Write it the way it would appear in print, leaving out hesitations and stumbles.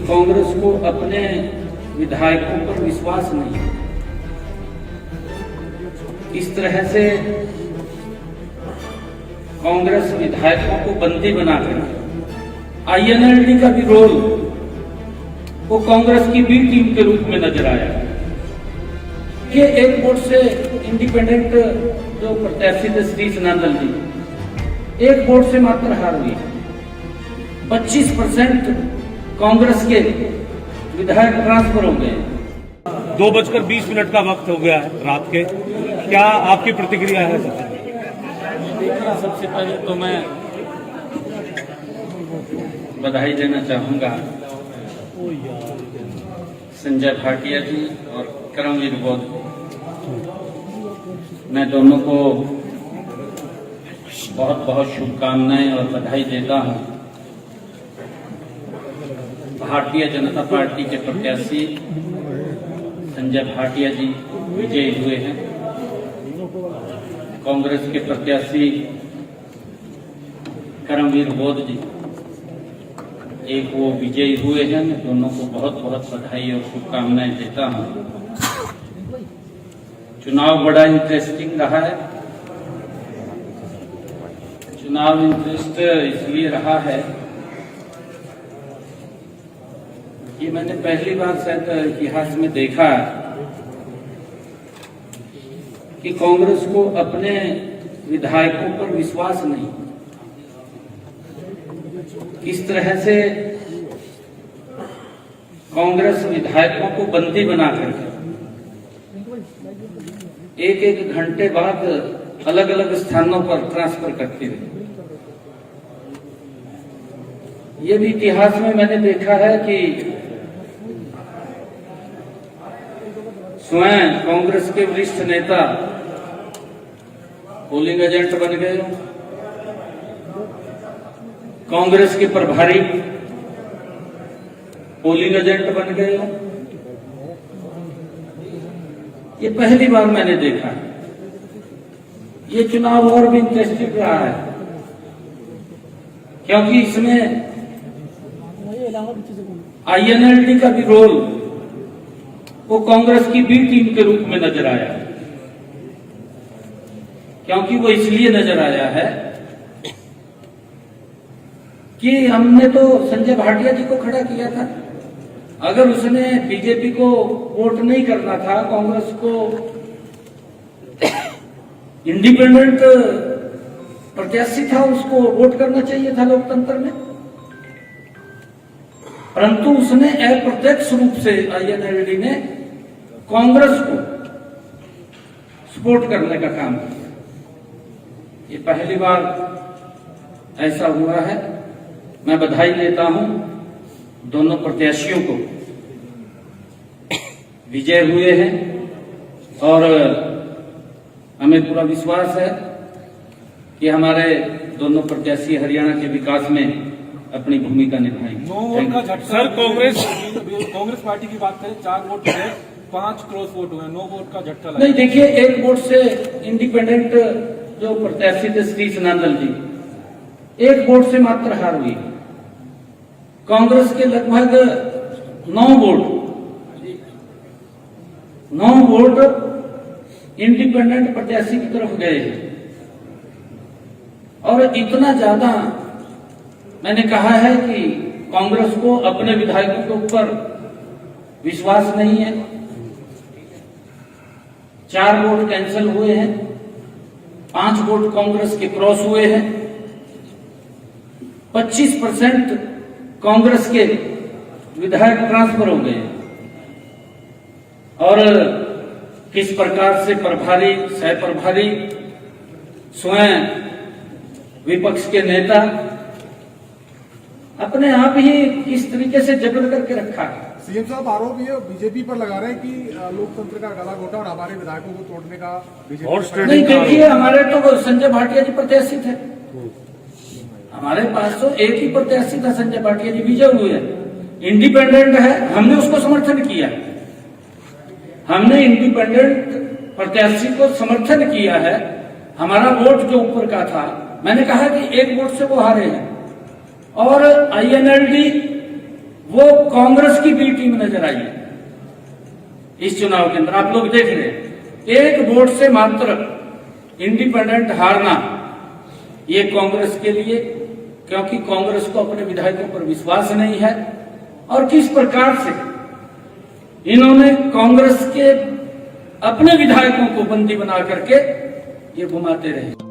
कांग्रेस को अपने विधायकों पर विश्वास नहीं। इस तरह से कांग्रेस विधायकों को बंदी बनाकर आईएनएलडी का भी रोल वो कांग्रेस की बी टीम के रूप में नजर आया। ये एक वोट से इंडिपेंडेंट जो प्रत्याशी थे श्री सनातन जी, एक वोट से मात्र हार हुई। 25% कांग्रेस के विधायक ट्रांसफर हो गए। 2:20 का वक्त हो गया है रात के, क्या आपकी प्रतिक्रिया है? देखना, सबसे पहले तो मैं बधाई देना चाहूंगा संजय भाटिया जी और करमवीर बौद्ध को। मैं दोनों को बहुत बहुत शुभकामनाएं और बधाई देता हूं। भारतीय जनता पार्टी के प्रत्याशी संजय भाटिया जी विजयी हुए हैं। कांग्रेस के प्रत्याशी करमवीर बौद्ध जी एक वो विजयी हुए हैं। मैं दोनों को बहुत बहुत बधाई और शुभकामनाएं देता हूं। चुनाव बड़ा इंटरेस्टिंग रहा है। चुनाव इंटरेस्ट इसलिए रहा है कि मैंने पहली बार शायद इतिहास में देखा कि कांग्रेस को अपने विधायकों पर विश्वास नहीं। इस तरह से कांग्रेस विधायकों को बंदी बनाकर एक एक घंटे बाद अलग अलग स्थानों पर ट्रांसफर करती रही। ये भी इतिहास में मैंने देखा है कि स्वयं कांग्रेस के वरिष्ठ नेता पोलिंग एजेंट बन गए, कांग्रेस के प्रभारी पोलिंग एजेंट बन गए। ये पहली बार मैंने देखा। ये चुनाव और भी इंटरेस्टिंग रहा है क्योंकि इसमें आईएनएलडी का भी रोल वो कांग्रेस की बी टीम के रूप में नजर आया। क्योंकि वो इसलिए नजर आया है कि हमने तो संजय भाटिया जी को खड़ा किया था। अगर उसने बीजेपी को वोट नहीं करना था, कांग्रेस को इंडिपेंडेंट प्रत्याशी था, उसको वोट करना चाहिए था लोकतंत्र में। परंतु उसने अप्रत्यक्ष रूप से आईएनएलडी ने कांग्रेस को सपोर्ट करने का काम किया। ये पहली बार ऐसा हुआ है। मैं बधाई देता हूं दोनों प्रत्याशियों को, विजय हुए हैं और हमें पूरा विश्वास है कि हमारे दोनों प्रत्याशी हरियाणा के विकास में अपनी भूमिका निभाएंगे। 9 वोट का झटका सर, कांग्रेस पार्टी की बात करें, 4 वोट हुए, 5 क्रॉस वोट हुए, 9 वोट का झटका लगा। नहीं, देखिए, एक वोट से इंडिपेंडेंट जो प्रत्याशी थे श्री सनातन जी, एक वोट से मात्र हार हुई। कांग्रेस के लगभग 9 वोट इंडिपेंडेंट प्रत्याशी की तरफ गए और इतना ज्यादा मैंने कहा है कि कांग्रेस को अपने विधायकों के ऊपर विश्वास नहीं है। 4 वोट कैंसिल हुए हैं, 5 वोट कांग्रेस के क्रॉस हुए हैं। 25% कांग्रेस के विधायक ट्रांसफर हो गए और किस प्रकार से प्रभारी, सह प्रभारी, स्वयं विपक्ष के नेता अपने आप ही किस तरीके से जबरन करके रखा है। सीएम साहब आरोप ये बीजेपी पर लगा रहे हैं कि लोकतंत्र का गला घोटा और हमारे विधायकों को तोड़ने का बीजेपी। नहीं, देखिए, हमारे तो संजय भाटिया जी प्रत्याशी थे। हमारे पास तो एक ही प्रत्याशी था, संजय भाटिया जी विजय हुए। इंडिपेंडेंट है, हमने उसको समर्थन किया। हमने इंडिपेंडेंट प्रत्याशी को समर्थन किया है। हमारा वोट जो ऊपर का था, मैंने कहा कि एक वोट से वो हारे हैं और आईएनएलडी वो कांग्रेस की बी टीम नजर आई है इस चुनाव के अंदर। आप लोग देख रहे हैं, एक वोट से मात्र इंडिपेंडेंट हारना ये कांग्रेस के लिए, क्योंकि कांग्रेस को अपने विधायकों पर विश्वास नहीं है। और किस प्रकार से इन्होंने कांग्रेस के अपने विधायकों को बंदी बना करके ये घुमाते रहे।